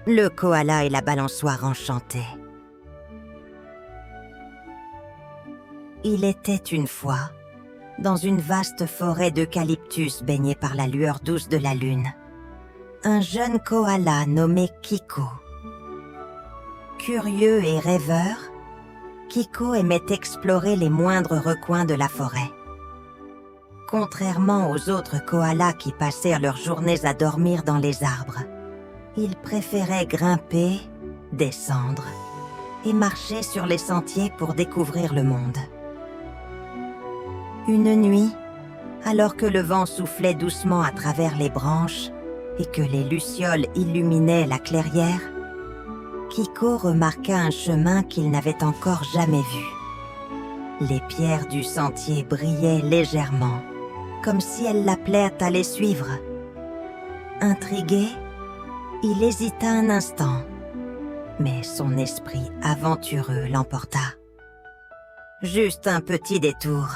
Le koala et la balançoire enchantée. Il était une fois, dans une vaste forêt d'eucalyptus baignée par la lueur douce de la lune, un jeune koala nommé Kiko. Curieux et rêveur, Kiko aimait explorer les moindres recoins de la forêt. Contrairement aux autres koalas qui passèrent leurs journées à dormir dans les arbres, il préférait grimper, descendre et marcher sur les sentiers pour découvrir le monde. Une nuit, alors que le vent soufflait doucement à travers les branches et que les lucioles illuminaient la clairière, Kiko remarqua un chemin qu'il n'avait encore jamais vu. Les pierres du sentier brillaient légèrement, comme si elles l'appelaient à les suivre. Intrigué, il hésita un instant, mais son esprit aventureux l'emporta. « Juste un petit détour »,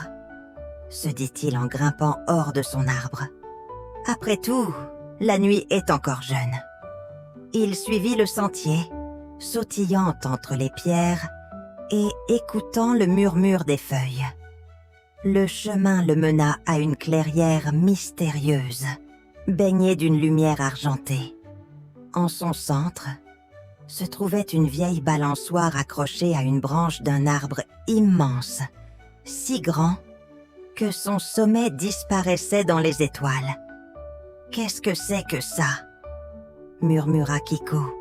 se dit-il en grimpant hors de son arbre. Après tout, la nuit est encore jeune. Il suivit le sentier, sautillant entre les pierres et écoutant le murmure des feuilles. Le chemin le mena à une clairière mystérieuse, baignée d'une lumière argentée. En son centre, se trouvait une vieille balançoire accrochée à une branche d'un arbre immense, si grand que son sommet disparaissait dans les étoiles. « Qu'est-ce que c'est que ça ?» murmura Kiko,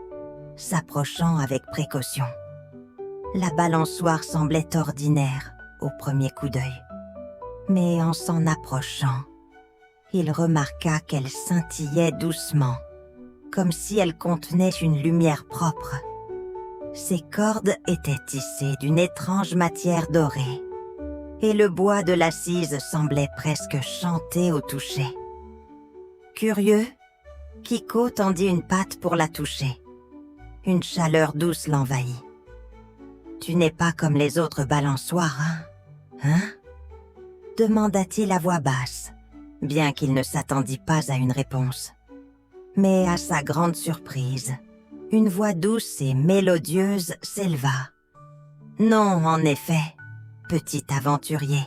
s'approchant avec précaution. La balançoire semblait ordinaire au premier coup d'œil. Mais en s'en approchant, il remarqua qu'elle scintillait doucement, comme si elle contenait une lumière propre. Ses cordes étaient tissées d'une étrange matière dorée, et le bois de l'assise semblait presque chanter au toucher. Curieux, Kiko tendit une patte pour la toucher. Une chaleur douce l'envahit. « Tu n'es pas comme les autres balançoires, hein ? Demanda-t-il à voix basse, bien qu'il ne s'attendit pas à une réponse. Mais à sa grande surprise, une voix douce et mélodieuse s'éleva. « Non, en effet, petit aventurier.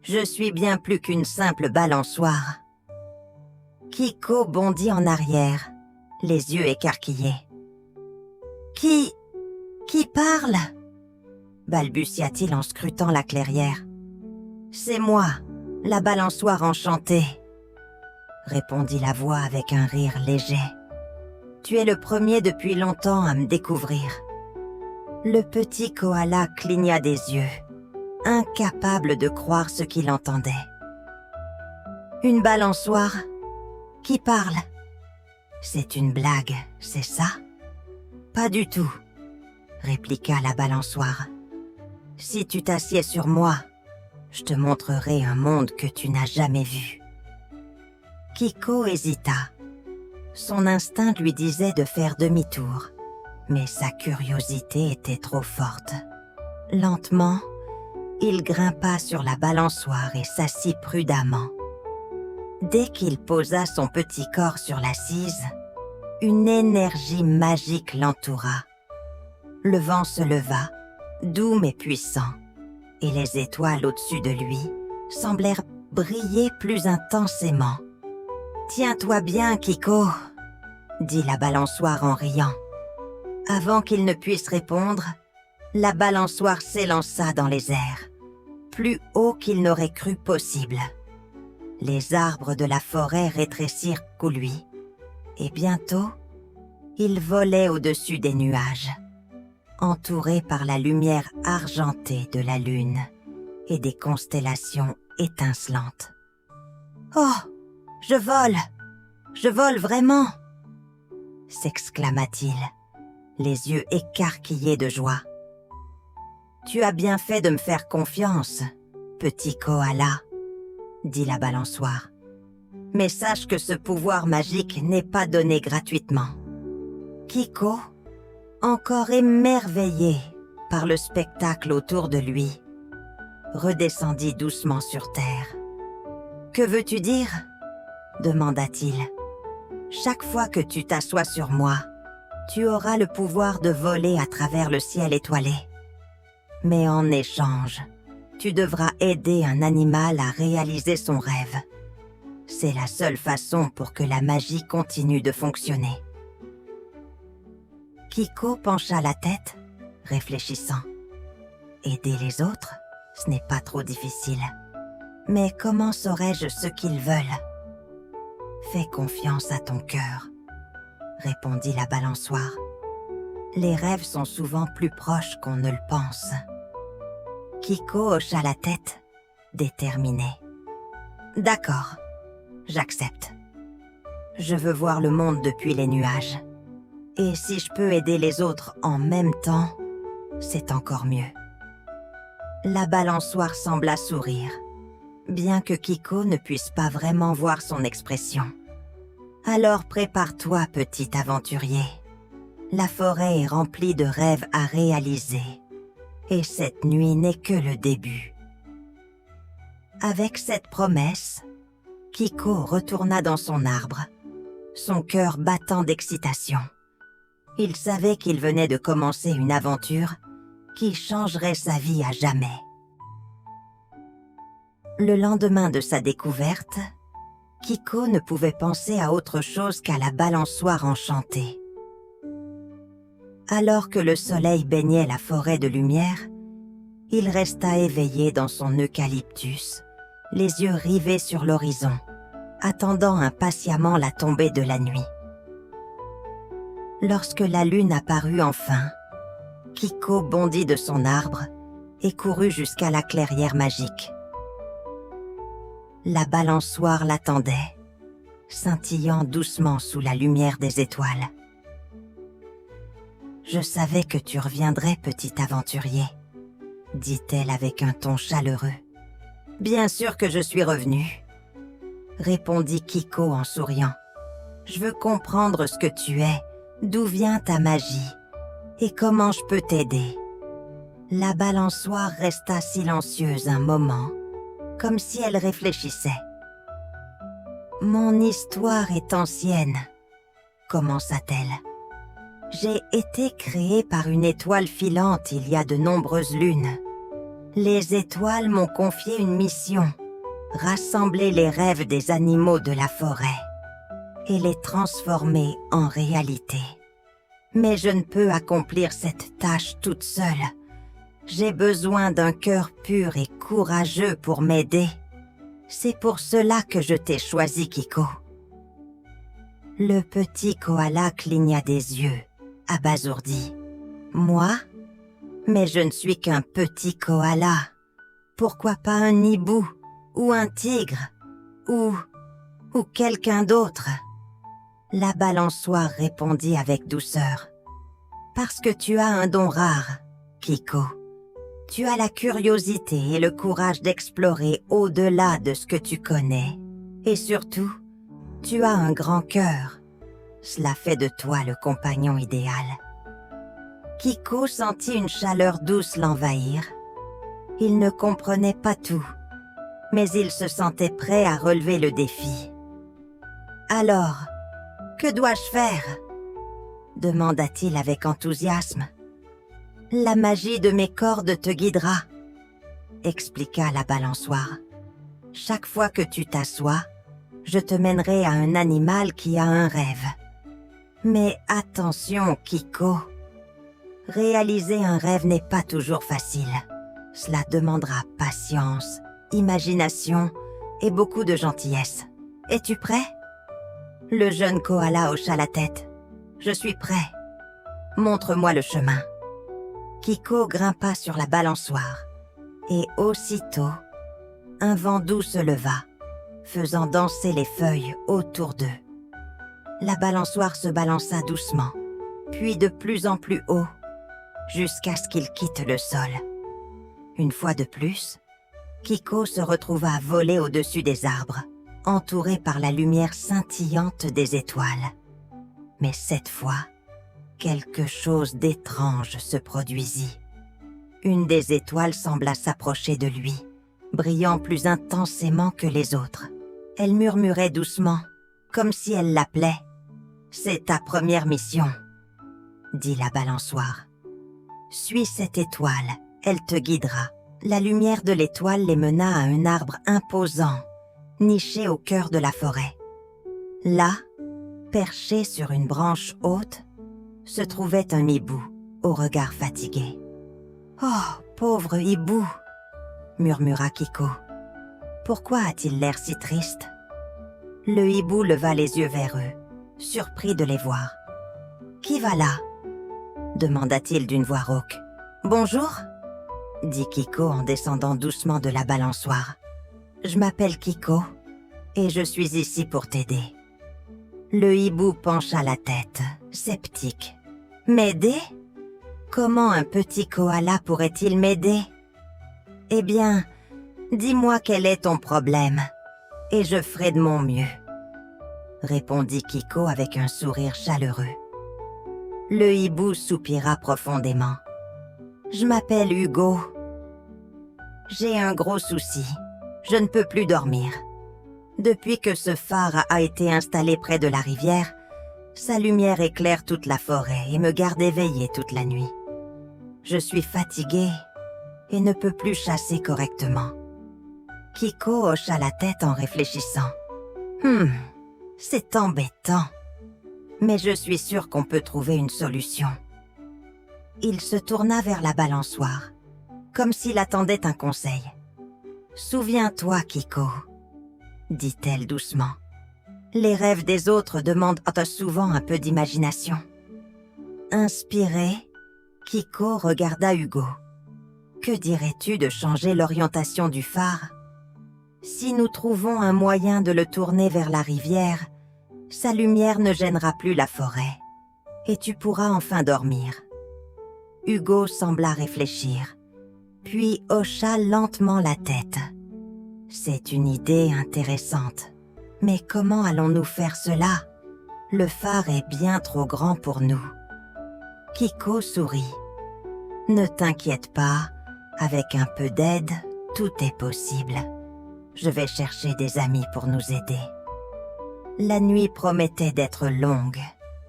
Je suis bien plus qu'une simple balançoire. » Kiko bondit en arrière, les yeux écarquillés. « Qui parle ?» balbutia-t-il en scrutant la clairière. « C'est moi, la balançoire enchantée. » répondit la voix avec un rire léger. « Tu es le premier depuis longtemps à me découvrir. » Le petit koala cligna des yeux, incapable de croire ce qu'il entendait. « Une balançoire ? Qui parle ? C'est une blague, c'est ça ? » « Pas du tout, » répliqua la balançoire. « Si tu t'assieds sur moi, je te montrerai un monde que tu n'as jamais vu. » Kiko hésita. Son instinct lui disait de faire demi-tour, mais sa curiosité était trop forte. Lentement, il grimpa sur la balançoire et s'assit prudemment. Dès qu'il posa son petit corps sur l'assise, une énergie magique l'entoura. Le vent se leva, doux mais puissant, et les étoiles au-dessus de lui semblèrent briller plus intensément. « Tiens-toi bien, Kiko !» dit la balançoire en riant. Avant qu'il ne puisse répondre, la balançoire s'élança dans les airs, plus haut qu'il n'aurait cru possible. Les arbres de la forêt rétrécirent sous lui, et bientôt, il volait au-dessus des nuages, entouré par la lumière argentée de la lune et des constellations étincelantes. « Oh, je vole vraiment !» s'exclama-t-il, les yeux écarquillés de joie. « Tu as bien fait de me faire confiance, petit koala, » dit la balançoire. « Mais sache que ce pouvoir magique n'est pas donné gratuitement. » Kiko, encore émerveillé par le spectacle autour de lui, redescendit doucement sur terre. « Que veux-tu dire ?» demanda-t-il. « Chaque fois que tu t'assois sur moi, Tu auras le pouvoir de voler à travers le ciel étoilé. Mais en échange, tu devras aider un animal à réaliser son rêve. C'est la seule façon pour que la magie continue de fonctionner. » Kiko pencha la tête, réfléchissant. Aider les autres, ce n'est pas trop difficile. Mais comment saurais-je ce qu'ils veulent ? Fais confiance à ton cœur, répondit la balançoire. Les rêves sont souvent plus proches qu'on ne le pense. Kiko hocha la tête, déterminé. D'accord, j'accepte. Je veux voir le monde depuis les nuages. Et si je peux aider les autres en même temps, c'est encore mieux. La balançoire sembla sourire, bien que Kiko ne puisse pas vraiment voir son expression. Alors prépare-toi, petit aventurier. La forêt est remplie de rêves à réaliser. Et cette nuit n'est que le début. Avec cette promesse, Kiko retourna dans son arbre, son cœur battant d'excitation. Il savait qu'il venait de commencer une aventure qui changerait sa vie à jamais. Le lendemain de sa découverte, Kiko ne pouvait penser à autre chose qu'à la balançoire enchantée. Alors que le soleil baignait la forêt de lumière, il resta éveillé dans son eucalyptus, les yeux rivés sur l'horizon, attendant impatiemment la tombée de la nuit. Lorsque la lune apparut enfin, Kiko bondit de son arbre et courut jusqu'à la clairière magique. La balançoire l'attendait, scintillant doucement sous la lumière des étoiles. « Je savais que tu reviendrais, petit aventurier, » dit-elle avec un ton chaleureux. « Bien sûr que je suis revenu, » répondit Kiko en souriant. « Je veux comprendre ce que tu es, d'où vient ta magie, et comment je peux t'aider. » La balançoire resta silencieuse un moment, comme si elle réfléchissait. « Mon histoire est ancienne, » commença-t-elle. « J'ai été créée par une étoile filante il y a de nombreuses lunes. Les étoiles m'ont confié une mission, rassembler les rêves des animaux de la forêt et les transformer en réalité. Mais je ne peux accomplir cette tâche toute seule. J'ai besoin d'un cœur pur et courageux pour m'aider. C'est pour cela que je t'ai choisi, Kiko. » Le petit koala cligna des yeux, abasourdi. « Moi ? Mais je ne suis qu'un petit koala. Pourquoi pas un hibou, ou un tigre, ou quelqu'un d'autre ?» La balançoire répondit avec douceur. « Parce que tu as un don rare, Kiko. Tu as la curiosité et le courage d'explorer au-delà de ce que tu connais. Et surtout, tu as un grand cœur. Cela fait de toi le compagnon idéal. » Kiko sentit une chaleur douce l'envahir. Il ne comprenait pas tout, mais il se sentait prêt à relever le défi. « Alors, que dois-je faire ?» demanda-t-il avec enthousiasme. « La magie de mes cordes te guidera, » expliqua la balançoire. « Chaque fois que tu t'assois, je te mènerai à un animal qui a un rêve. Mais attention, Kiko, réaliser un rêve n'est pas toujours facile. Cela demandera patience, imagination et beaucoup de gentillesse. Es-tu prêt ? » Le jeune koala hocha la tête. « Je suis prêt. Montre-moi le chemin. » Kiko grimpa sur la balançoire et aussitôt, un vent doux se leva, faisant danser les feuilles autour d'eux. La balançoire se balança doucement, puis de plus en plus haut, jusqu'à ce qu'il quitte le sol. Une fois de plus, Kiko se retrouva voler au-dessus des arbres, entouré par la lumière scintillante des étoiles. Mais cette fois, quelque chose d'étrange se produisit. Une des étoiles sembla s'approcher de lui, brillant plus intensément que les autres. Elle murmurait doucement, comme si elle l'appelait. « C'est ta première mission. dit la balançoire. Suis cette étoile, elle te guidera. La lumière de l'étoile les mena à un arbre imposant, niché au cœur de la forêt. Là, perché sur une branche haute, se trouvait un hibou, au regard fatigué. « Oh, pauvre hibou !» murmura Kiko. « Pourquoi a-t-il l'air si triste ?» Le hibou leva les yeux vers eux, surpris de les voir. « Qui va là ?» demanda-t-il d'une voix rauque. « Bonjour !» dit Kiko en descendant doucement de la balançoire. « Je m'appelle Kiko et je suis ici pour t'aider. » Le hibou pencha la tête, sceptique. « M'aider ? Comment un petit koala pourrait-il m'aider ? Eh bien, dis-moi quel est ton problème, et je ferai de mon mieux, » répondit Kiko avec un sourire chaleureux. Le hibou soupira profondément. « Je m'appelle Hugo. J'ai un gros souci. Je ne peux plus dormir. Depuis que ce phare a été installé près de la rivière, sa lumière éclaire toute la forêt et me garde éveillé toute la nuit. Je suis fatigué et ne peux plus chasser correctement. » Kiko hocha la tête en réfléchissant. « C'est embêtant, mais je suis sûr qu'on peut trouver une solution. » Il se tourna vers la balançoire, comme s'il attendait un conseil. « Souviens-toi, Kiko, » dit-elle doucement. « Les rêves des autres demandent souvent un peu d'imagination. » Inspiré, Kiko regarda Hugo. « Que dirais-tu de changer l'orientation du phare ? Si nous trouvons un moyen de le tourner vers la rivière, sa lumière ne gênera plus la forêt, et tu pourras enfin dormir. » Hugo sembla réfléchir, puis hocha lentement la tête. « C'est une idée intéressante, mais comment allons-nous faire cela ? Le phare est bien trop grand pour nous. » Kiko sourit. « Ne t'inquiète pas, avec un peu d'aide, tout est possible. Je vais chercher des amis pour nous aider. » La nuit promettait d'être longue,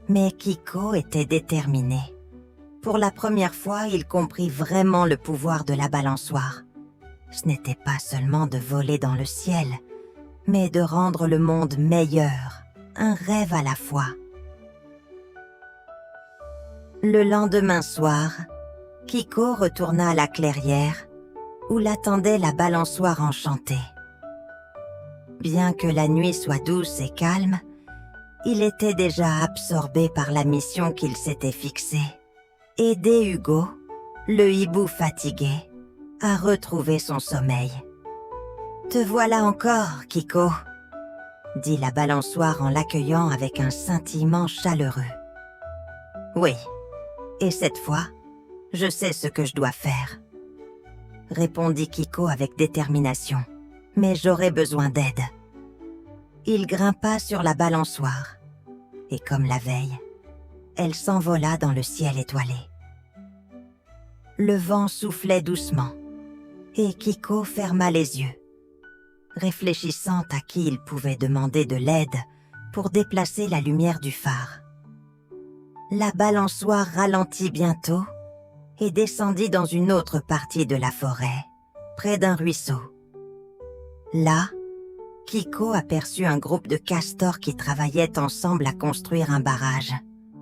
mais Kiko était déterminé. Pour la première fois, il comprit vraiment le pouvoir de la balançoire. Ce n'était pas seulement de voler dans le ciel, mais de rendre le monde meilleur, un rêve à la fois. Le lendemain soir, Kiko retourna à la clairière, où l'attendait la balançoire enchantée. Bien que la nuit soit douce et calme, il était déjà absorbé par la mission qu'il s'était fixée. Aider Hugo, le hibou fatigué, à retrouver son sommeil. « Te voilà encore, Kiko !» dit la balançoire en l'accueillant avec un scintillement chaleureux. « Oui, et cette fois, je sais ce que je dois faire, » répondit Kiko avec détermination. « Mais j'aurai besoin d'aide. » Il grimpa sur la balançoire, et comme la veille, elle s'envola dans le ciel étoilé. Le vent soufflait doucement, et Kiko ferma les yeux, réfléchissant à qui il pouvait demander de l'aide pour déplacer la lumière du phare. La balançoire ralentit bientôt et descendit dans une autre partie de la forêt, près d'un ruisseau. Là, Kiko aperçut un groupe de castors qui travaillaient ensemble à construire un barrage.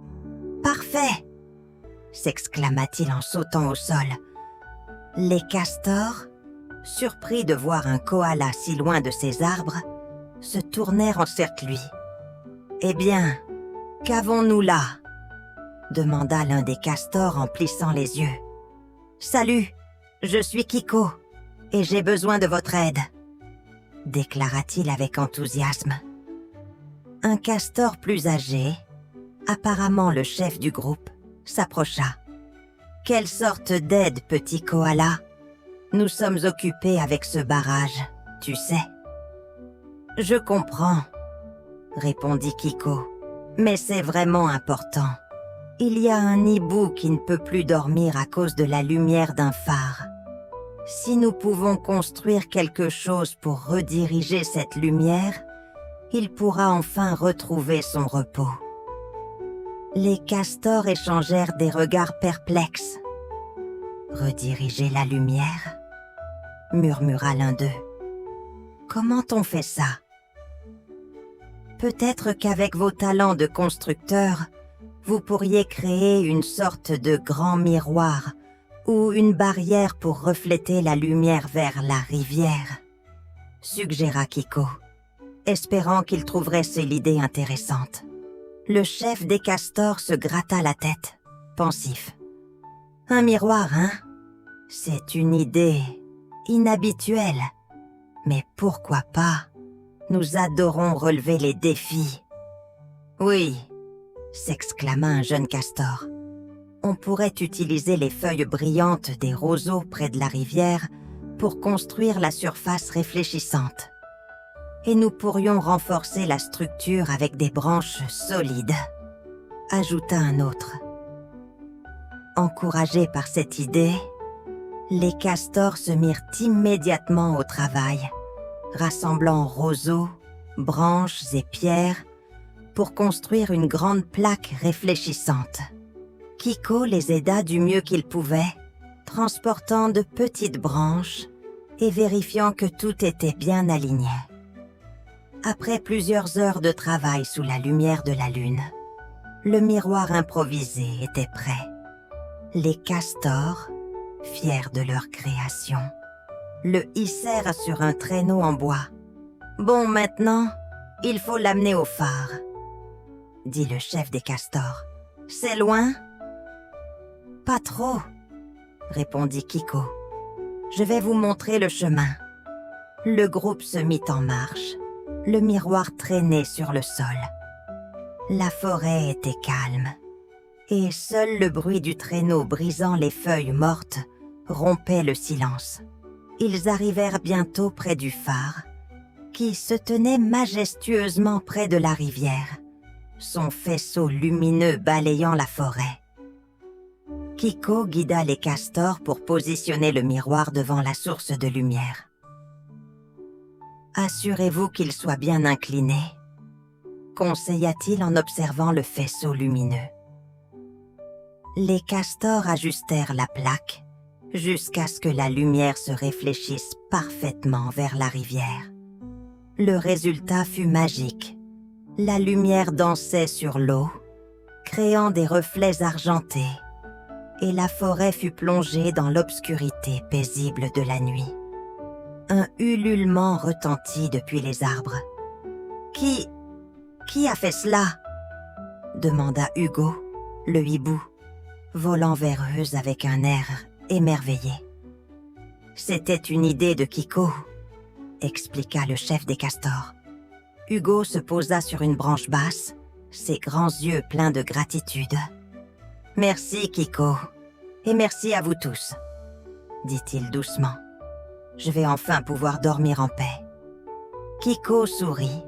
« Parfait !» s'exclama-t-il en sautant au sol. Les castors, surpris de voir un koala si loin de ces arbres, se tournèrent envers lui. « Eh bien, qu'avons-nous là ?» demanda l'un des castors en plissant les yeux. « Salut, je suis Kiko, et j'ai besoin de votre aide, » déclara-t-il avec enthousiasme. Un castor plus âgé, apparemment le chef du groupe, s'approcha. « Quelle sorte d'aide, petit koala ? Nous sommes occupés avec ce barrage, tu sais. »« Je comprends, » répondit Kiko, « mais c'est vraiment important. Il y a un hibou qui ne peut plus dormir à cause de la lumière d'un phare. Si nous pouvons construire quelque chose pour rediriger cette lumière, il pourra enfin retrouver son repos. » Les castors échangèrent des regards perplexes. « Rediriger la lumière ?» murmura l'un d'eux. « Comment on fait ça ?» Peut-être qu'avec vos talents de constructeur, vous pourriez créer une sorte de grand miroir ou une barrière pour refléter la lumière vers la rivière, suggéra Kiko, espérant qu'il trouverait l'idée intéressante. Le chef des castors se gratta la tête, pensif. Un miroir, hein? C'est une idée inhabituelle. Mais pourquoi pas? Nous adorons relever les défis. Oui, s'exclama un jeune castor. On pourrait utiliser les feuilles brillantes des roseaux près de la rivière pour construire la surface réfléchissante. Et nous pourrions renforcer la structure avec des branches solides, ajouta un autre. Encouragés par cette idée, les castors se mirent immédiatement au travail, rassemblant roseaux, branches et pierres pour construire une grande plaque réfléchissante. Kiko les aida du mieux qu'il pouvait, transportant de petites branches et vérifiant que tout était bien aligné. Après plusieurs heures de travail sous la lumière de la lune, le miroir improvisé était prêt. Les castors, fiers de leur création, le hissèrent sur un traîneau en bois. « Bon, maintenant, il faut l'amener au phare, » dit le chef des castors. « C'est loin ?»« Pas trop, » répondit Kiko. « Je vais vous montrer le chemin. » Le groupe se mit en marche, le miroir traînait sur le sol. La forêt était calme, et seul le bruit du traîneau brisant les feuilles mortes rompait le silence. Ils arrivèrent bientôt près du phare, qui se tenait majestueusement près de la rivière, son faisceau lumineux balayant la forêt. Kiko guida les castors pour positionner le miroir devant la source de lumière. « Assurez-vous qu'il soit bien incliné », conseilla-t-il en observant le faisceau lumineux. Les castors ajustèrent la plaque jusqu'à ce que la lumière se réfléchisse parfaitement vers la rivière. Le résultat fut magique. La lumière dansait sur l'eau, créant des reflets argentés, et la forêt fut plongée dans l'obscurité paisible de la nuit. Un ululement retentit depuis les arbres. « Qui a fait cela ?» demanda Hugo, le hibou, volant vers eux avec un air émerveillé. « C'était une idée de Kiko, » expliqua le chef des castors. Hugo se posa sur une branche basse, ses grands yeux pleins de gratitude. « Merci Kiko, et merci à vous tous, » dit-il doucement. « Je vais enfin pouvoir dormir en paix. » Kiko sourit,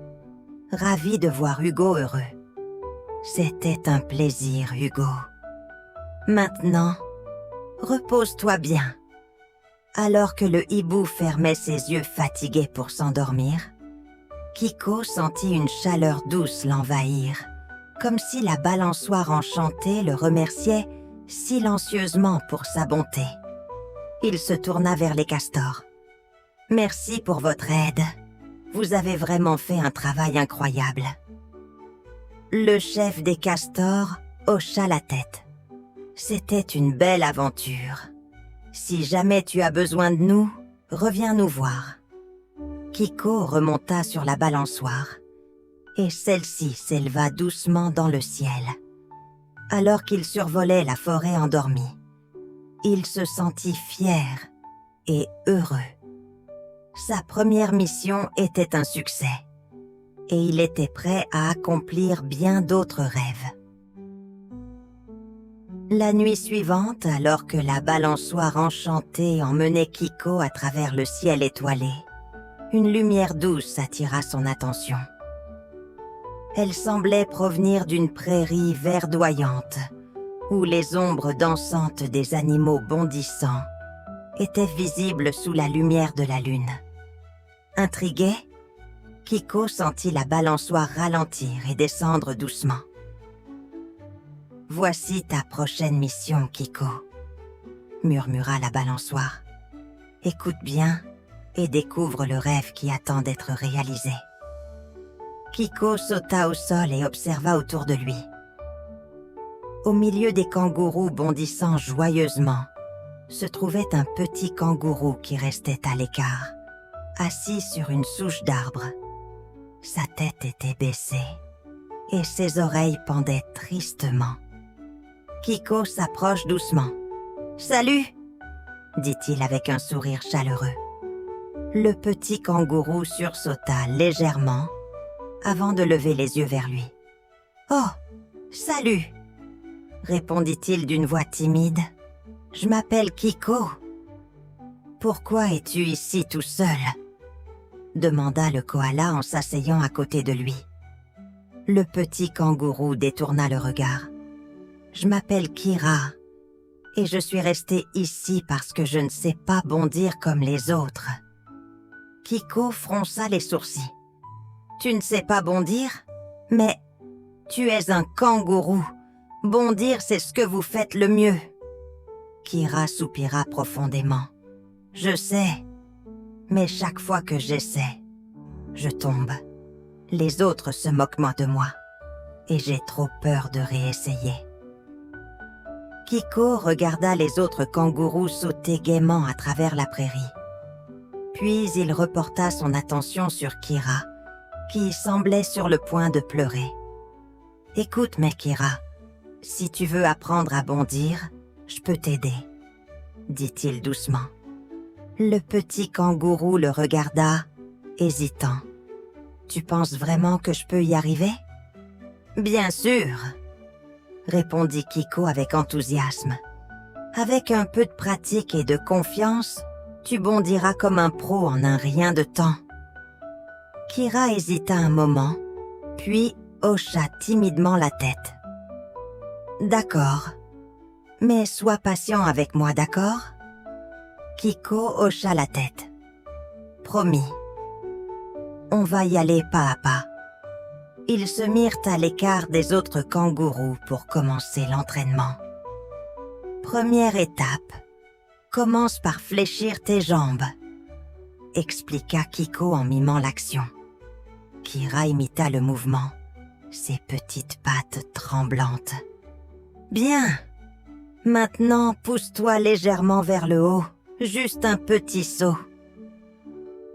ravi de voir Hugo heureux. « C'était un plaisir, Hugo. Maintenant, repose-toi bien. » Alors que le hibou fermait ses yeux fatigués pour s'endormir, Kiko sentit une chaleur douce l'envahir, comme si la balançoire enchantée le remerciait silencieusement pour sa bonté. Il se tourna vers les castors. « Merci pour votre aide. Vous avez vraiment fait un travail incroyable. » Le chef des castors hocha la tête. « C'était une belle aventure. Si jamais tu as besoin de nous, reviens nous voir. » Kiko remonta sur la balançoire, et celle-ci s'éleva doucement dans le ciel. Alors qu'il survolait la forêt endormie, il se sentit fier et heureux. Sa première mission était un succès, et il était prêt à accomplir bien d'autres rêves. La nuit suivante, alors que la balançoire enchantée emmenait Kiko à travers le ciel étoilé, une lumière douce attira son attention. Elle semblait provenir d'une prairie verdoyante, où les ombres dansantes des animaux bondissants étaient visibles sous la lumière de la lune. Intrigué, Kiko sentit la balançoire ralentir et descendre doucement. Voici ta prochaine mission, Kiko, murmura la balançoire. Écoute bien et découvre le rêve qui attend d'être réalisé. Kiko sauta au sol et observa autour de lui. Au milieu des kangourous bondissant joyeusement, se trouvait un petit kangourou qui restait à l'écart, assis sur une souche d'arbre. Sa tête était baissée et ses oreilles pendaient tristement. Kiko s'approche doucement. « Salut !» dit-il avec un sourire chaleureux. Le petit kangourou sursauta légèrement avant de lever les yeux vers lui. « Oh, salut !» répondit-il d'une voix timide. « Je m'appelle Kiko. »« Pourquoi es-tu ici tout seul ?» demanda le koala en s'asseyant à côté de lui. Le petit kangourou détourna le regard. « Je m'appelle Kira et je suis resté ici parce que je ne sais pas bondir comme les autres. » Kiko fronça les sourcils. « Tu ne sais pas bondir? Mais tu es un kangourou. Bondir, c'est ce que vous faites le mieux. » Kira soupira profondément. « Je sais, mais chaque fois que j'essaie, je tombe. Les autres se moquent de moi et j'ai trop peur de réessayer. » Kiko regarda les autres kangourous sauter gaiement à travers la prairie. Puis il reporta son attention sur Kira, qui semblait sur le point de pleurer. « Écoute, mais Kira, si tu veux apprendre à bondir, je peux t'aider, » dit-il doucement. Le petit kangourou le regarda, hésitant. « Tu penses vraiment que je peux y arriver? »« Bien sûr !» répondit Kiko avec enthousiasme. « Avec un peu de pratique et de confiance, tu bondiras comme un pro en un rien de temps. » Kira hésita un moment, puis hocha timidement la tête. « D'accord, mais sois patient avec moi, d'accord ?» Kiko hocha la tête. « Promis. On va y aller pas à pas. » Ils se mirent à l'écart des autres kangourous pour commencer l'entraînement. Première étape, commence par fléchir tes jambes, expliqua Kiko en mimant l'action. Kira imita le mouvement, ses petites pattes tremblantes. Bien, maintenant pousse-toi légèrement vers le haut, juste un petit saut.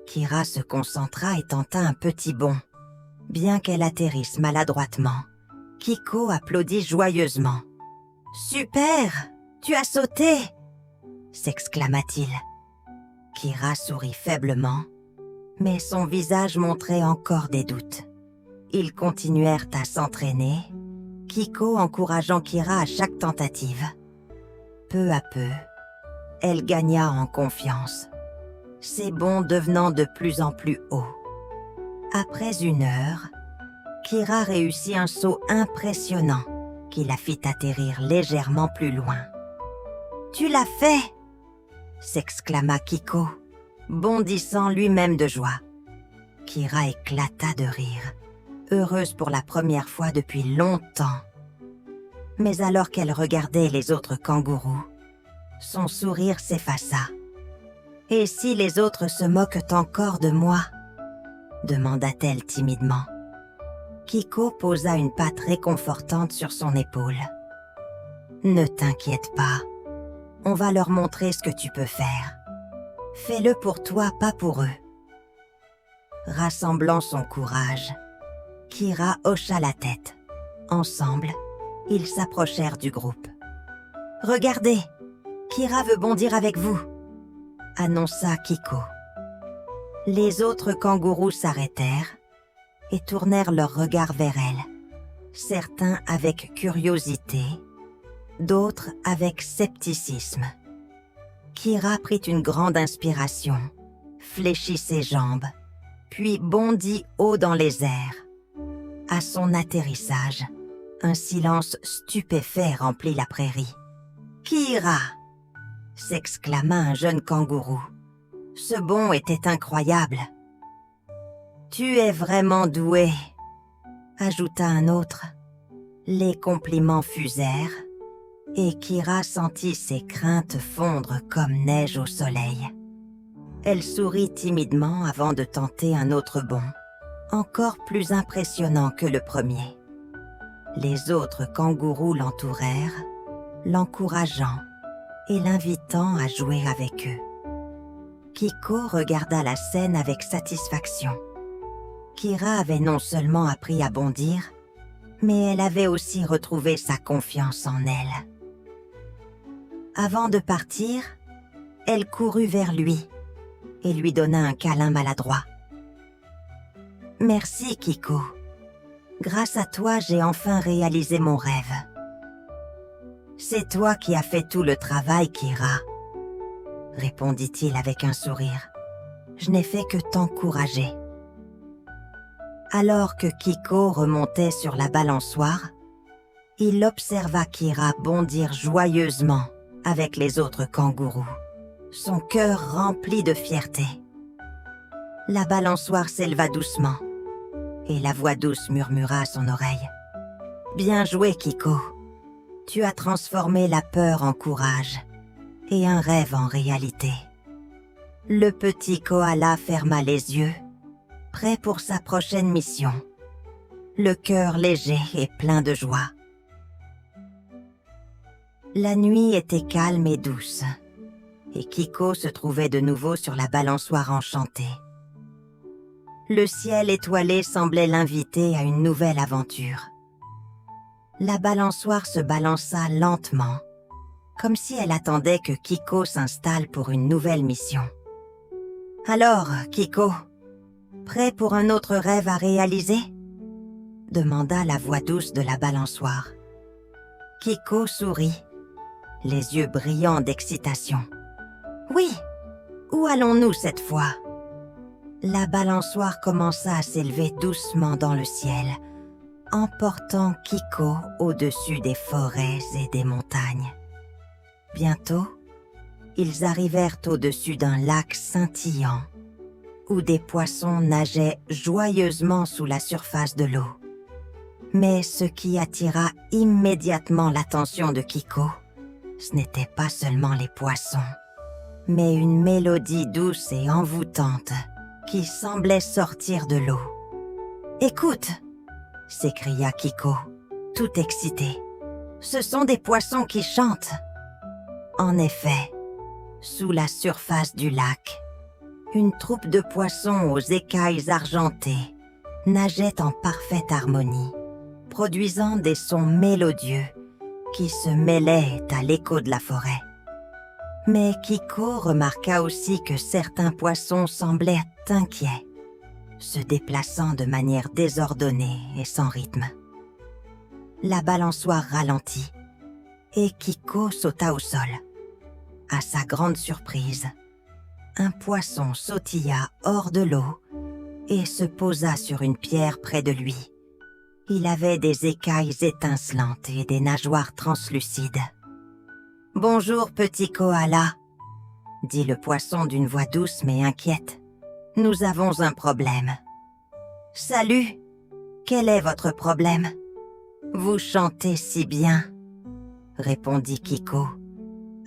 Kira se concentra et tenta un petit bond. Bien qu'elle atterrisse maladroitement, Kiko applaudit joyeusement. « Super! Tu as sauté !» s'exclama-t-il. Kira sourit faiblement, mais son visage montrait encore des doutes. Ils continuèrent à s'entraîner, Kiko encourageant Kira à chaque tentative. Peu à peu, elle gagna en confiance, ses bonds devenant de plus en plus hauts. Après 1 heure, Kira réussit un saut impressionnant qui la fit atterrir légèrement plus loin. « Tu l'as fait !» s'exclama Kiko, bondissant lui-même de joie. Kira éclata de rire, heureuse pour la première fois depuis longtemps. Mais alors qu'elle regardait les autres kangourous, son sourire s'effaça. « Et si les autres se moquent encore de moi ?» demanda-t-elle timidement. Kiko posa une patte réconfortante sur son épaule. « Ne t'inquiète pas, on va leur montrer ce que tu peux faire. Fais-le pour toi, pas pour eux. » Rassemblant son courage, Kira hocha la tête. Ensemble, ils s'approchèrent du groupe. « Regardez, Kira veut bondir avec vous !» annonça Kiko. Les autres kangourous s'arrêtèrent et tournèrent leur regard vers elle, certains avec curiosité, d'autres avec scepticisme. Kira prit une grande inspiration, fléchit ses jambes, puis bondit haut dans les airs. À son atterrissage, un silence stupéfait remplit la prairie. « Kira !» s'exclama un jeune kangourou. Ce bond était incroyable. « Tu es vraiment doué !» ajouta un autre. Les compliments fusèrent, et Kyra sentit ses craintes fondre comme neige au soleil. Elle sourit timidement avant de tenter un autre bond, encore plus impressionnant que le premier. Les autres kangourous l'entourèrent, l'encourageant et l'invitant à jouer avec eux. Kiko regarda la scène avec satisfaction. Kyra avait non seulement appris à bondir, mais elle avait aussi retrouvé sa confiance en elle. Avant de partir, elle courut vers lui et lui donna un câlin maladroit. « Merci, Kiko. Grâce à toi, j'ai enfin réalisé mon rêve. »« C'est toi qui as fait tout le travail, Kyra, » répondit-il avec un sourire. « Je n'ai fait que t'encourager. » Alors que Kiko remontait sur la balançoire, il observa Kyra bondir joyeusement avec les autres kangourous, son cœur rempli de fierté. La balançoire s'éleva doucement, et la voix douce murmura à son oreille. « Bien joué, Kiko. Tu as transformé la peur en courage et un rêve en réalité. » Le petit koala ferma les yeux, prêt pour sa prochaine mission, le cœur léger et plein de joie. La nuit était calme et douce, et Kiko se trouvait de nouveau sur la balançoire enchantée. Le ciel étoilé semblait l'inviter à une nouvelle aventure. La balançoire se balança lentement, comme si elle attendait que Kiko s'installe pour une nouvelle mission. « Alors, Kiko, prêt pour un autre rêve à réaliser ?» demanda la voix douce de la balançoire. Kiko sourit, les yeux brillants d'excitation. « Oui, où allons-nous cette fois ?» La balançoire commença à s'élever doucement dans le ciel, emportant Kiko au-dessus des forêts et des montagnes. Bientôt, ils arrivèrent au-dessus d'un lac scintillant, où des poissons nageaient joyeusement sous la surface de l'eau. Mais ce qui attira immédiatement l'attention de Kiko, ce n'était pas seulement les poissons, mais une mélodie douce et envoûtante qui semblait sortir de l'eau. « Écoute !» s'écria Kiko, tout excité. « Ce sont des poissons qui chantent !» En effet, sous la surface du lac, une troupe de poissons aux écailles argentées nageait en parfaite harmonie, produisant des sons mélodieux qui se mêlaient à l'écho de la forêt. Mais Kiko remarqua aussi que certains poissons semblaient inquiets, se déplaçant de manière désordonnée et sans rythme. La balançoire ralentit et Kiko sauta au sol. À sa grande surprise, un poisson sautilla hors de l'eau et se posa sur une pierre près de lui. Il avait des écailles étincelantes et des nageoires translucides. « Bonjour, petit koala » dit le poisson d'une voix douce mais inquiète. « Nous avons un problème. »« Salut, quel est votre problème ?»« Vous chantez si bien » répondit Kiko,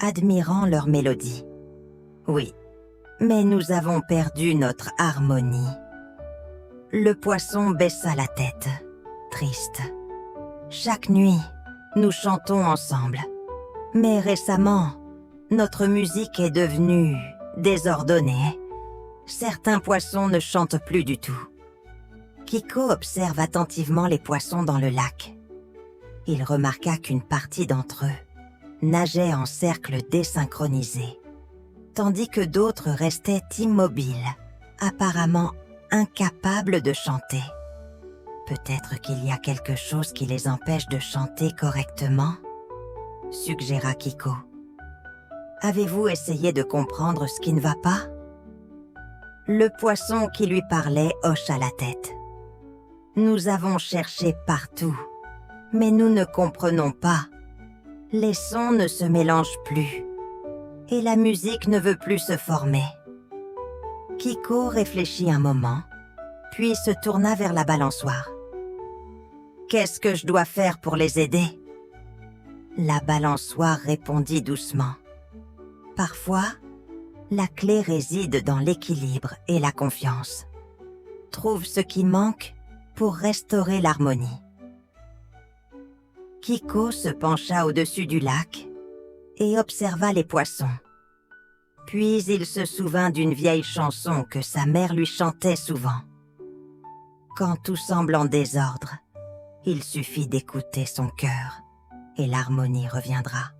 admirant leur mélodie. « Oui, mais nous avons perdu notre harmonie. » Le poisson baissa la tête, triste. « Chaque nuit, nous chantons ensemble. Mais récemment, notre musique est devenue désordonnée. Certains poissons ne chantent plus du tout. » Kiko observe attentivement les poissons dans le lac. Il remarqua qu'une partie d'entre eux nageait en cercle désynchronisé, tandis que d'autres restaient immobiles, apparemment incapables de chanter. Peut-être qu'il y a quelque chose qui les empêche de chanter correctement, suggéra Kiko. Avez-vous essayé de comprendre ce qui ne va pas? Le poisson qui lui parlait hocha la tête. Nous avons cherché partout, mais nous ne comprenons pas. Les sons ne se mélangent plus, et la musique ne veut plus se former. Kiko réfléchit un moment, puis se tourna vers la balançoire. Qu'est-ce que je dois faire pour les aider ?» La balançoire répondit doucement. « Parfois, la clé réside dans l'équilibre et la confiance. Trouve ce qui manque pour restaurer l'harmonie. » Kiko se pencha au-dessus du lac et observa les poissons. Puis il se souvint d'une vieille chanson que sa mère lui chantait souvent. Quand tout semble en désordre, il suffit d'écouter son cœur et l'harmonie reviendra.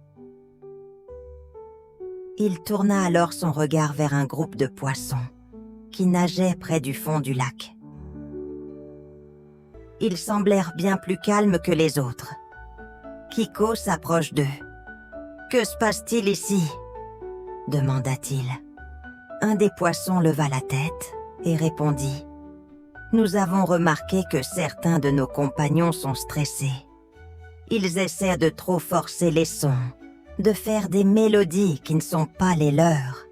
Il tourna alors son regard vers un groupe de poissons qui nageaient près du fond du lac. Ils semblèrent bien plus calmes que les autres. Kiko s'approche d'eux. « Que se passe-t-il ici ?» demanda-t-il. Un des poissons leva la tête et répondit. « Nous avons remarqué que certains de nos compagnons sont stressés. Ils essaient de trop forcer les sons, de faire des mélodies qui ne sont pas les leurs.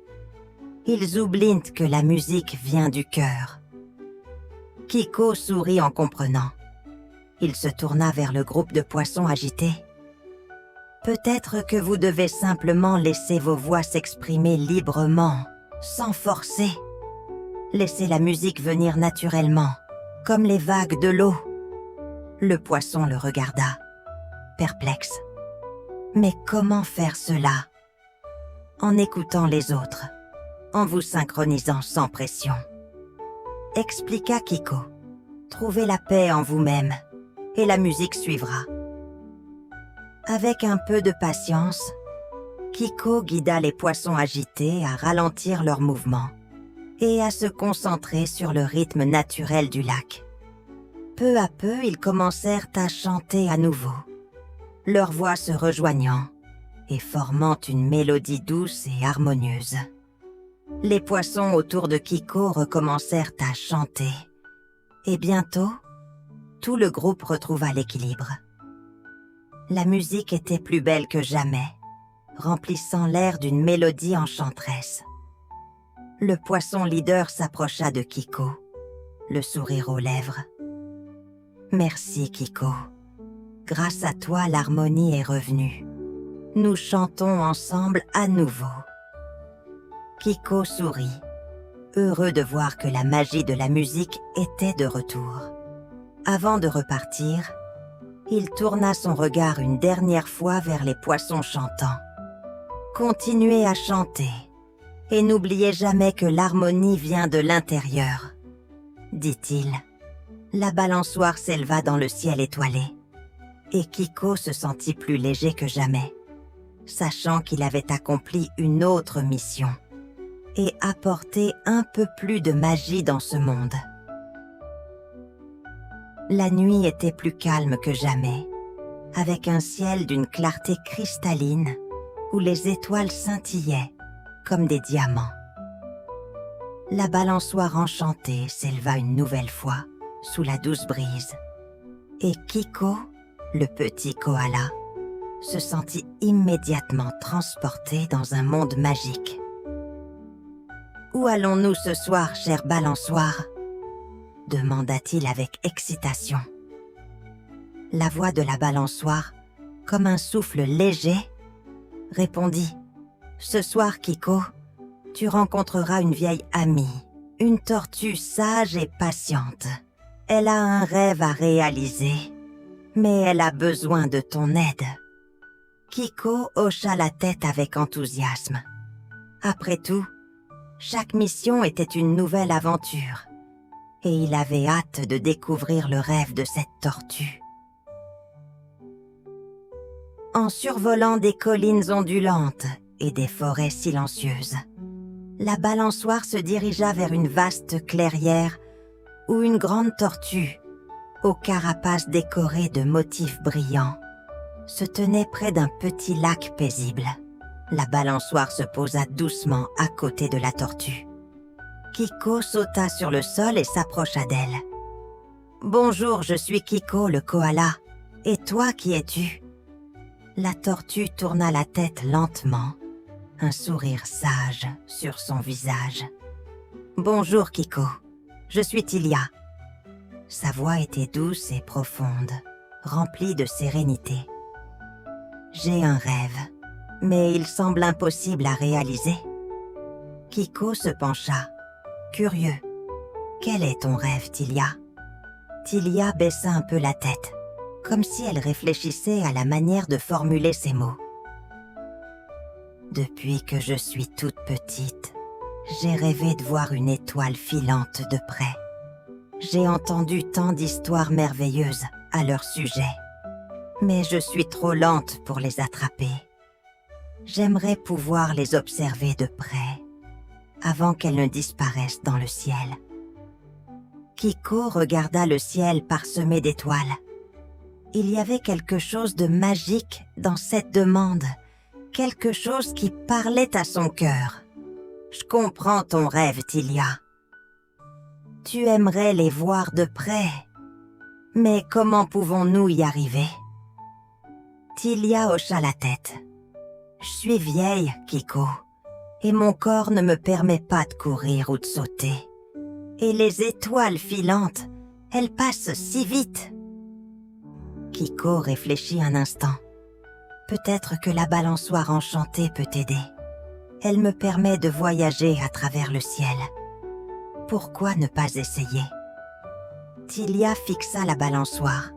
Ils oublient que la musique vient du cœur. » Kiko sourit en comprenant. Il se tourna vers le groupe de poissons agités. « Peut-être que vous devez simplement laisser vos voix s'exprimer librement, sans forcer. Laissez la musique venir naturellement, comme les vagues de l'eau. » Le poisson le regarda, perplexe. Mais comment faire cela? En écoutant les autres, en vous synchronisant sans pression. Expliqua Kiko. Trouvez la paix en vous-même, et la musique suivra. Avec un peu de patience, Kiko guida les poissons agités à ralentir leurs mouvements et à se concentrer sur le rythme naturel du lac. Peu à peu, ils commencèrent à chanter à nouveau, leurs voix se rejoignant et formant une mélodie douce et harmonieuse. Les poissons autour de Kiko recommencèrent à chanter, et bientôt, tout le groupe retrouva l'équilibre. La musique était plus belle que jamais, remplissant l'air d'une mélodie enchanteresse. Le poisson leader s'approcha de Kiko, le sourire aux lèvres. « Merci Kiko. Grâce à toi, l'harmonie est revenue. Nous chantons ensemble à nouveau. » Kiko sourit, heureux de voir que la magie de la musique était de retour. Avant de repartir, il tourna son regard une dernière fois vers les poissons chantants. « Continuez à chanter, et n'oubliez jamais que l'harmonie vient de l'intérieur, » dit-il. La balançoire s'éleva dans le ciel étoilé, et Kiko se sentit plus léger que jamais, sachant qu'il avait accompli une autre mission et apporté un peu plus de magie dans ce monde. La nuit était plus calme que jamais, avec un ciel d'une clarté cristalline où les étoiles scintillaient comme des diamants. La balançoire enchantée s'éleva une nouvelle fois sous la douce brise, et Kiko, le petit koala, se sentit immédiatement transporté dans un monde magique. « Où allons-nous ce soir, chère balançoire ?» demanda-t-il avec excitation. La voix de la balançoire, comme un souffle léger, répondit « Ce soir, Kiko, tu rencontreras une vieille amie, une tortue sage et patiente. Elle a un rêve à réaliser, mais elle a besoin de ton aide. » Kiko hocha la tête avec enthousiasme. Après tout, chaque mission était une nouvelle aventure, et il avait hâte de découvrir le rêve de cette tortue. En survolant des collines ondulantes et des forêts silencieuses, la balançoire se dirigea vers une vaste clairière où une grande tortue, aux carapaces décorées de motifs brillants, se tenait près d'un petit lac paisible. La balançoire se posa doucement à côté de la tortue. Kiko sauta sur le sol et s'approcha d'elle. « Bonjour, je suis Kiko le koala. Et toi, qui es-tu » La tortue tourna la tête lentement, un sourire sage sur son visage. « Bonjour, Kiko. Je suis Tilia. » Sa voix était douce et profonde, rempli de sérénité. J'ai un rêve, mais il semble impossible à réaliser. Kiko se pencha, curieux. Quel est ton rêve, Tilia? Tilia baissa un peu la tête, comme si elle réfléchissait à la manière de formuler ces mots. Depuis que je suis toute petite, j'ai rêvé de voir une étoile filante de près. J'ai entendu tant d'histoires merveilleuses à leur sujet, mais je suis trop lente pour les attraper. J'aimerais pouvoir les observer de près, avant qu'elles ne disparaissent dans le ciel. Kiko regarda le ciel parsemé d'étoiles. Il y avait quelque chose de magique dans cette demande, quelque chose qui parlait à son cœur. Je comprends ton rêve, Tilia. Tu aimerais les voir de près, mais comment pouvons-nous y arriver? Tilia hocha la tête. Je suis vieille, Kiko, et mon corps ne me permet pas de courir ou de sauter. Et les étoiles filantes, elles passent si vite. Kiko réfléchit un instant. Peut-être que la balançoire enchantée peut t'aider. Elle me permet de voyager à travers le ciel. Pourquoi ne pas essayer? Tilia fixa la balançoire,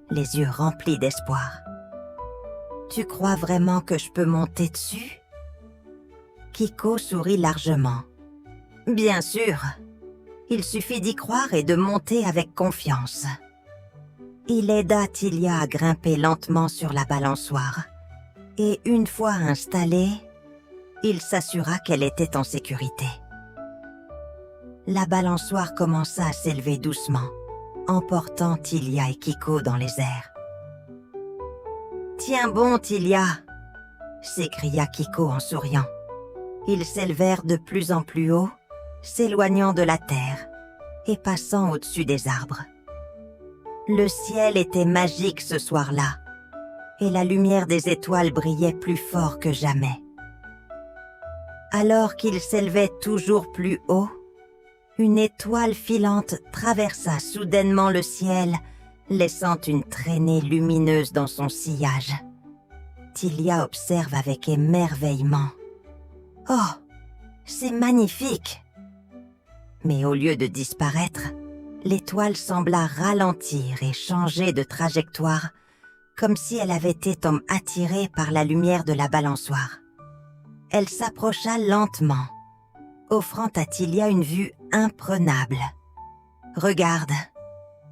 les yeux remplis d'espoir. Tu crois vraiment que je peux monter dessus? Kiko sourit largement. Bien sûr. Il suffit d'y croire et de monter avec confiance. Il aida Tilia à grimper lentement sur la balançoire. Et une fois installée, il s'assura qu'elle était en sécurité. La balançoire commença à s'élever doucement, emportant Tilia et Kiko dans les airs. « Tiens bon, Tilia !» s'écria Kiko en souriant. Ils s'élevèrent de plus en plus haut, s'éloignant de la terre et passant au-dessus des arbres. Le ciel était magique ce soir-là, et la lumière des étoiles brillait plus fort que jamais. Alors qu'ils s'élevaient toujours plus haut, une étoile filante traversa soudainement le ciel, laissant une traînée lumineuse dans son sillage. Tilia observe avec émerveillement. « Oh, c'est magnifique !» Mais au lieu de disparaître, l'étoile sembla ralentir et changer de trajectoire, comme si elle avait été attirée par la lumière de la balançoire. Elle s'approcha lentement, offrant à Tilia une vue imprenable. « Regarde !»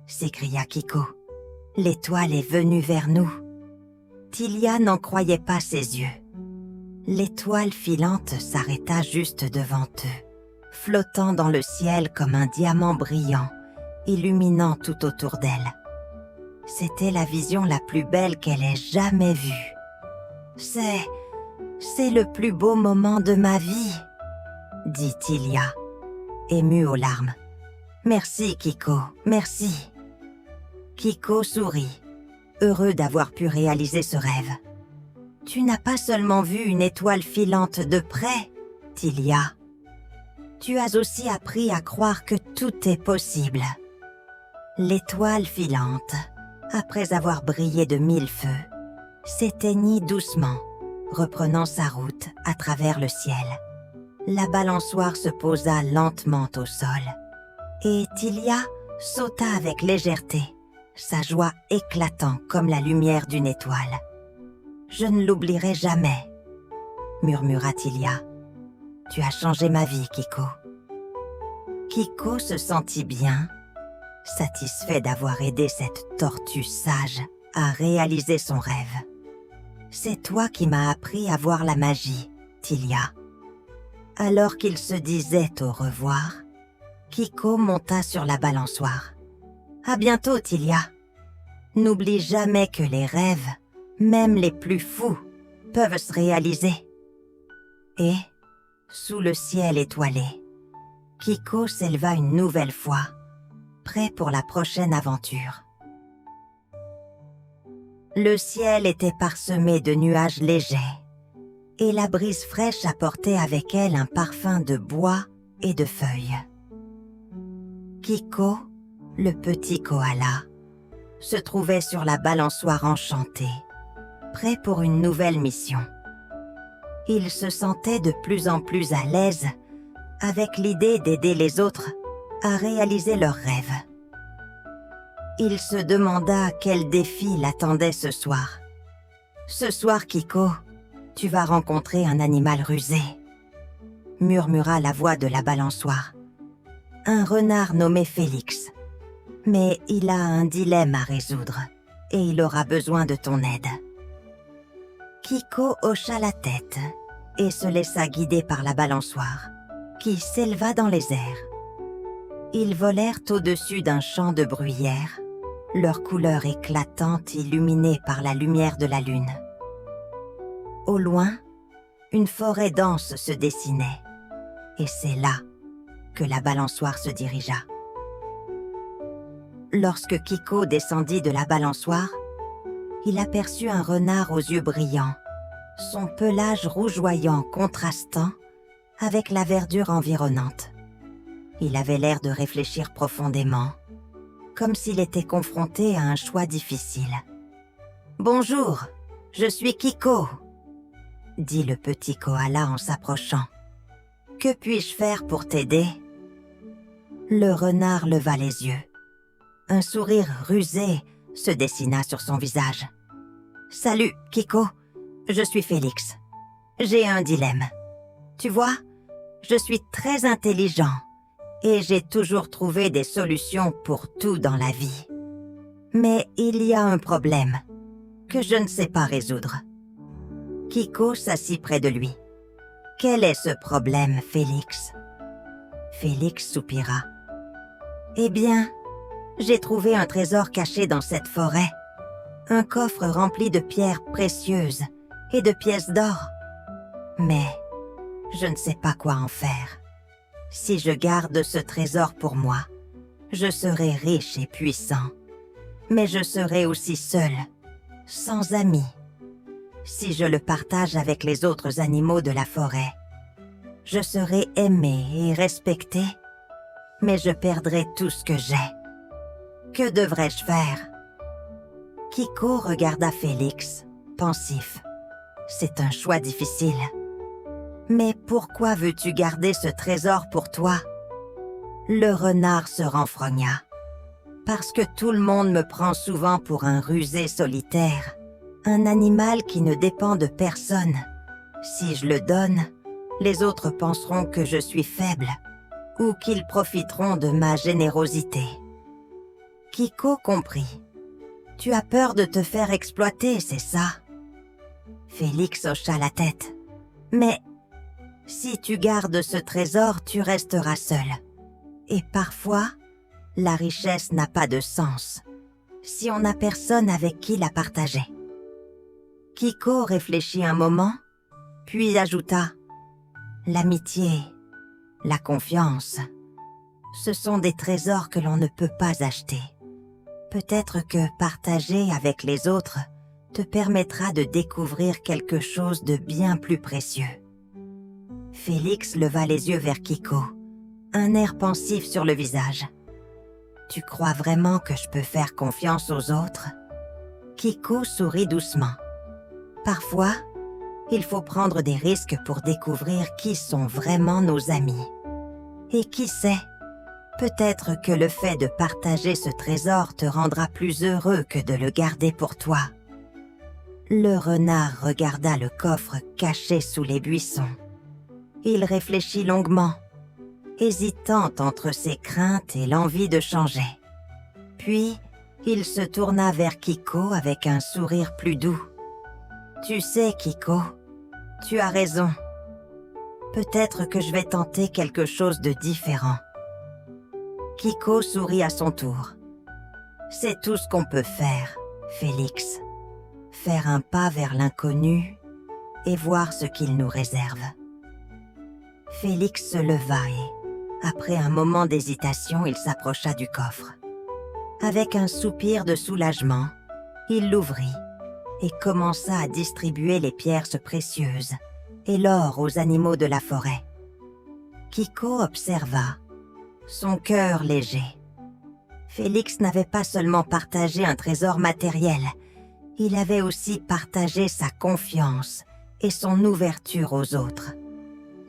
s'écria Kiko. « L'étoile est venue vers nous. » Tilia n'en croyait pas ses yeux. L'étoile filante s'arrêta juste devant eux, flottant dans le ciel comme un diamant brillant, illuminant tout autour d'elle. C'était la vision la plus belle qu'elle ait jamais vue. « C'est le plus beau moment de ma vie !» dit Tilia, émue aux larmes. « Merci, Kiko, merci !» Kiko sourit, heureux d'avoir pu réaliser ce rêve. « Tu n'as pas seulement vu une étoile filante de près, Tilia. Tu as aussi appris à croire que tout est possible. » L'étoile filante, après avoir brillé de 1000 feux, s'éteignit doucement, reprenant sa route à travers le ciel. La balançoire se posa lentement au sol, et Tilia sauta avec légèreté, sa joie éclatant comme la lumière d'une étoile. « Je ne l'oublierai jamais, » murmura Tilia. « Tu as changé ma vie, Kiko. » Kiko se sentit bien, satisfait d'avoir aidé cette tortue sage à réaliser son rêve. « C'est toi qui m'as appris à voir la magie, Tilia. » Alors qu'il se disait au revoir, Kiko monta sur la balançoire. « À bientôt, Tilia. N'oublie jamais que les rêves, même les plus fous, peuvent se réaliser. » Et, sous le ciel étoilé, Kiko s'éleva une nouvelle fois, prêt pour la prochaine aventure. Le ciel était parsemé de nuages légers, et la brise fraîche apportait avec elle un parfum de bois et de feuilles. Kiko, le petit koala, se trouvait sur la balançoire enchantée, prêt pour une nouvelle mission. Il se sentait de plus en plus à l'aise avec l'idée d'aider les autres à réaliser leurs rêves. Il se demanda quel défi l'attendait ce soir. « Ce soir, Kiko, tu vas rencontrer un animal rusé, » murmura la voix de la balançoire. « Un renard nommé Félix. Mais il a un dilemme à résoudre et il aura besoin de ton aide. » Kiko hocha la tête et se laissa guider par la balançoire, qui s'éleva dans les airs. Ils volèrent au-dessus d'un champ de bruyères, leur couleur éclatante illuminée par la lumière de la lune. Au loin, une forêt dense se dessinait, et c'est là que la balançoire se dirigea. Lorsque Kiko descendit de la balançoire, il aperçut un renard aux yeux brillants, son pelage rougeoyant contrastant avec la verdure environnante. Il avait l'air de réfléchir profondément, comme s'il était confronté à un choix difficile. « Bonjour, je suis Kiko », dit le petit koala en s'approchant. « Que puis-je faire pour t'aider ?» Le renard leva les yeux. Un sourire rusé se dessina sur son visage. « Salut, Kiko, je suis Félix. J'ai un dilemme. Tu vois, je suis très intelligent et j'ai toujours trouvé des solutions pour tout dans la vie. Mais il y a un problème que je ne sais pas résoudre. » Kiko s'assit près de lui. « Quel est ce problème, Félix ?» Félix soupira. « Eh bien, j'ai trouvé un trésor caché dans cette forêt. Un coffre rempli de pierres précieuses et de pièces d'or. Mais je ne sais pas quoi en faire. Si je garde ce trésor pour moi, je serai riche et puissant. Mais je serai aussi seul, sans amis. Si je le partage avec les autres animaux de la forêt, je serai aimé et respecté, mais je perdrai tout ce que j'ai. Que devrais-je faire ?» Kiko regarda Félix, pensif. « C'est un choix difficile. Mais pourquoi veux-tu garder ce trésor pour toi ?» Le renard se renfrogna. « Parce que tout le monde me prend souvent pour un rusé solitaire, un animal qui ne dépend de personne. Si je le donne, les autres penseront que je suis faible ou qu'ils profiteront de ma générosité. » Kiko comprit. « Tu as peur de te faire exploiter, c'est ça ?» Félix hocha la tête. « Mais si tu gardes ce trésor, tu resteras seul. Et parfois, la richesse n'a pas de sens si on n'a personne avec qui la partager. » Kiko réfléchit un moment, puis ajouta « L'amitié, la confiance, ce sont des trésors que l'on ne peut pas acheter. Peut-être que partager avec les autres te permettra de découvrir quelque chose de bien plus précieux. » Félix leva les yeux vers Kiko, un air pensif sur le visage. « Tu crois vraiment que je peux faire confiance aux autres ?» Kiko sourit doucement. « Parfois, il faut prendre des risques pour découvrir qui sont vraiment nos amis. Et qui sait, peut-être que le fait de partager ce trésor te rendra plus heureux que de le garder pour toi. » Le renard regarda le coffre caché sous les buissons. Il réfléchit longuement, hésitant entre ses craintes et l'envie de changer. Puis, il se tourna vers Kiko avec un sourire plus doux. « Tu sais, Kiko, tu as raison. Peut-être que je vais tenter quelque chose de différent. » Kiko sourit à son tour. « C'est tout ce qu'on peut faire, Félix. Faire un pas vers l'inconnu et voir ce qu'il nous réserve. » Félix se leva et, après un moment d'hésitation, il s'approcha du coffre. Avec un soupir de soulagement, il l'ouvrit et commença à distribuer les pierres précieuses et l'or aux animaux de la forêt. Kiko observa, son cœur léger. Félix n'avait pas seulement partagé un trésor matériel, il avait aussi partagé sa confiance et son ouverture aux autres.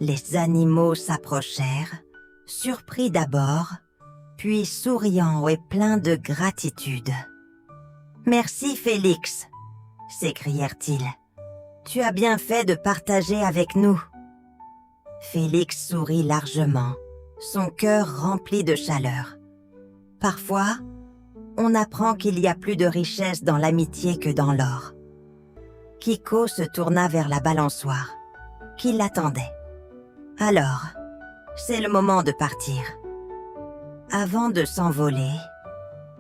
Les animaux s'approchèrent, surpris d'abord, puis souriants et pleins de gratitude. « Merci Félix !» s'écrièrent-ils. « Tu as bien fait de partager avec nous. » Félix sourit largement, son cœur rempli de chaleur. Parfois, on apprend qu'il y a plus de richesse dans l'amitié que dans l'or. Kiko se tourna vers la balançoire, qui l'attendait. « Alors, c'est le moment de partir. » Avant de s'envoler,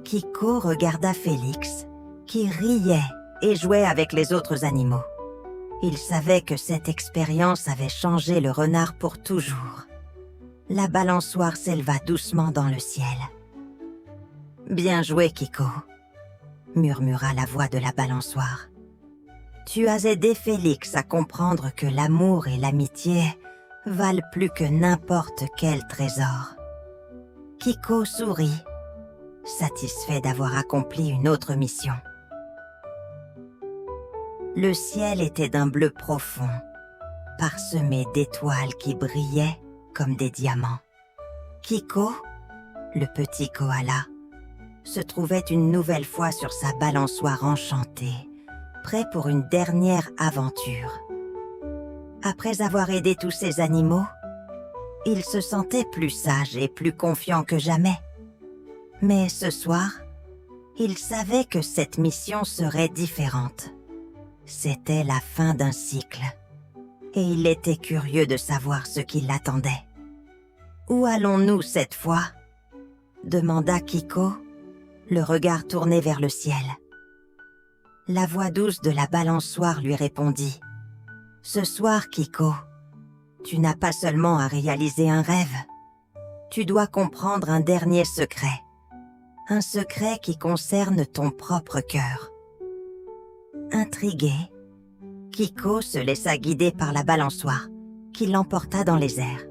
Kiko regarda Félix, qui riait et jouait avec les autres animaux. Il savait que cette expérience avait changé le renard pour toujours. La balançoire s'éleva doucement dans le ciel. « Bien joué, Kiko !» murmura la voix de la balançoire. « Tu as aidé Félix à comprendre que l'amour et l'amitié valent plus que n'importe quel trésor. » Kiko sourit, satisfait d'avoir accompli une autre mission. Le ciel était d'un bleu profond, parsemé d'étoiles qui brillaient comme des diamants. Kiko, le petit koala, se trouvait une nouvelle fois sur sa balançoire enchantée, prêt pour une dernière aventure. Après avoir aidé tous ces animaux, il se sentait plus sage et plus confiant que jamais. Mais ce soir, il savait que cette mission serait différente. C'était la fin d'un cycle, et il était curieux de savoir ce qui l'attendait. « Où allons-nous cette fois ?» demanda Kiko, le regard tourné vers le ciel. La voix douce de la balançoire lui répondit. « Ce soir, Kiko, tu n'as pas seulement à réaliser un rêve. Tu dois comprendre un dernier secret. Un secret qui concerne ton propre cœur. » Intrigué, Kiko se laissa guider par la balançoire, qui l'emporta dans les airs.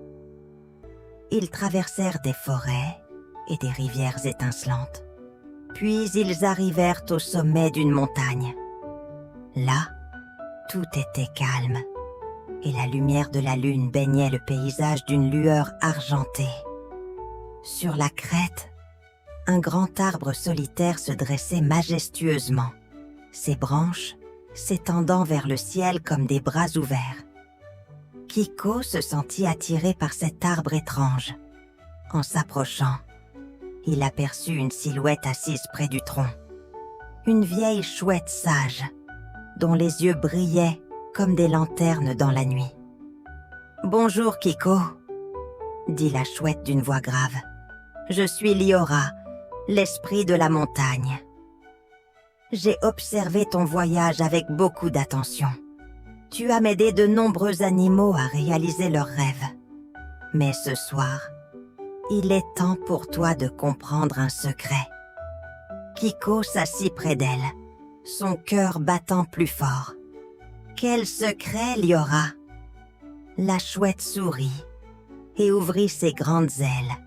Ils traversèrent des forêts et des rivières étincelantes. Puis ils arrivèrent au sommet d'une montagne. Là, tout était calme, et la lumière de la lune baignait le paysage d'une lueur argentée. Sur la crête, un grand arbre solitaire se dressait majestueusement, ses branches s'étendant vers le ciel comme des bras ouverts. Kiko se sentit attiré par cet arbre étrange. En s'approchant, il aperçut une silhouette assise près du tronc. Une vieille chouette sage, dont les yeux brillaient comme des lanternes dans la nuit. « Bonjour Kiko », dit la chouette d'une voix grave. « Je suis Liora, l'esprit de la montagne. J'ai observé ton voyage avec beaucoup d'attention. Tu as aidé de nombreux animaux à réaliser leurs rêves. Mais ce soir, il est temps pour toi de comprendre un secret. » Kiko s'assit près d'elle, son cœur battant plus fort. « Quel secret, Liora ?» La chouette sourit et ouvrit ses grandes ailes,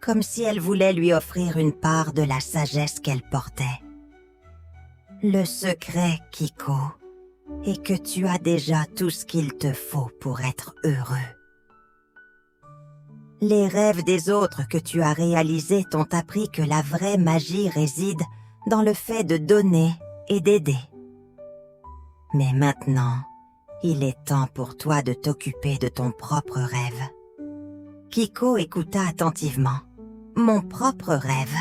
comme si elle voulait lui offrir une part de la sagesse qu'elle portait. Le secret, Kiko, est que tu as déjà tout ce qu'il te faut pour être heureux. Les rêves des autres que tu as réalisés t'ont appris que la vraie magie réside dans le fait de donner et d'aider. Mais maintenant, il est temps pour toi de t'occuper de ton propre rêve. Kiko écouta attentivement. « Mon propre rêve ?»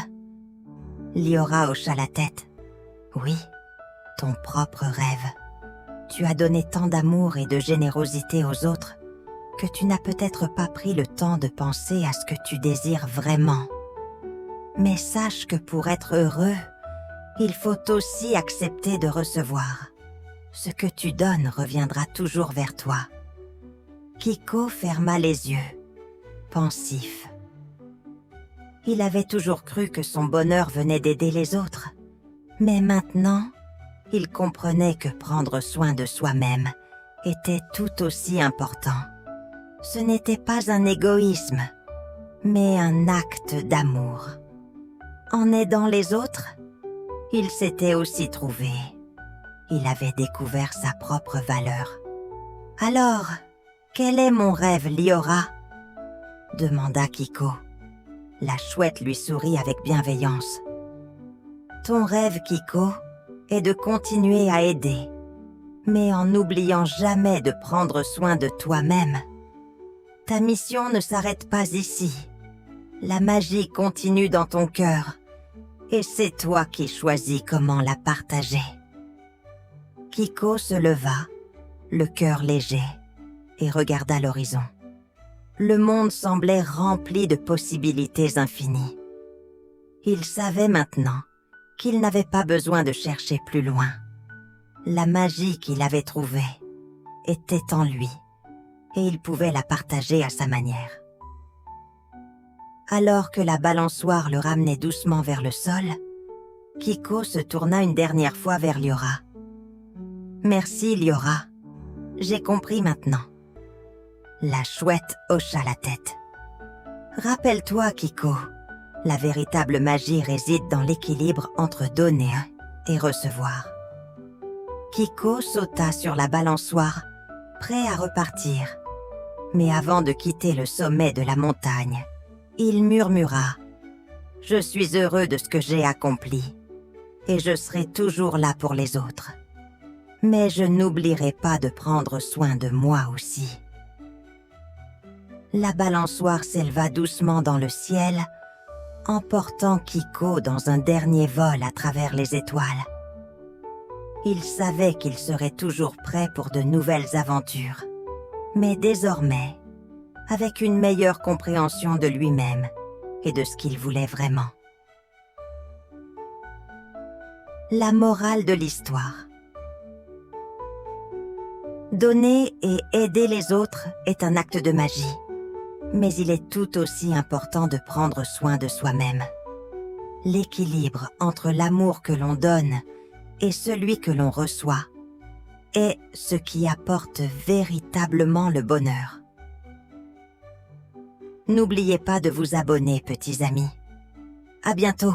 Liora hocha la tête. « Oui, ton propre rêve. Tu as donné tant d'amour et de générosité aux autres que tu n'as peut-être pas pris le temps de penser à ce que tu désires vraiment. Mais sache que pour être heureux, il faut aussi accepter de recevoir. Ce que tu donnes reviendra toujours vers toi. » Kiko ferma les yeux, pensif. Il avait toujours cru que son bonheur venait d'aider les autres. Mais maintenant, il comprenait que prendre soin de soi-même était tout aussi important. Ce n'était pas un égoïsme, mais un acte d'amour. En aidant les autres, il s'était aussi trouvé. Il avait découvert sa propre valeur. « Alors, quel est mon rêve, Liora ?» demanda Kiko. La chouette lui sourit avec bienveillance. « Ton rêve, Kiko, est de continuer à aider, mais en n'oubliant jamais de prendre soin de toi-même. Ta mission ne s'arrête pas ici. La magie continue dans ton cœur, et c'est toi qui choisis comment la partager. » Kiko se leva, le cœur léger, et regarda l'horizon. Le monde semblait rempli de possibilités infinies. Il savait maintenant qu'il n'avait pas besoin de chercher plus loin. La magie qu'il avait trouvée était en lui, et il pouvait la partager à sa manière. Alors que la balançoire le ramenait doucement vers le sol, Kiko se tourna une dernière fois vers Liora. « Merci, Liora. J'ai compris maintenant. » La chouette hocha la tête. « Rappelle-toi, Kiko, la véritable magie réside dans l'équilibre entre donner et recevoir. » Kiko sauta sur la balançoire, prêt à repartir. Mais avant de quitter le sommet de la montagne, il murmura « Je suis heureux de ce que j'ai accompli, et je serai toujours là pour les autres. Mais je n'oublierai pas de prendre soin de moi aussi. » La balançoire s'éleva doucement dans le ciel, emportant Kiko dans un dernier vol à travers les étoiles. Il savait qu'il serait toujours prêt pour de nouvelles aventures, mais désormais, avec une meilleure compréhension de lui-même et de ce qu'il voulait vraiment. La morale de l'histoire. Donner et aider les autres est un acte de magie, mais il est tout aussi important de prendre soin de soi-même. L'équilibre entre l'amour que l'on donne et celui que l'on reçoit est ce qui apporte véritablement le bonheur. N'oubliez pas de vous abonner, petits amis. À bientôt!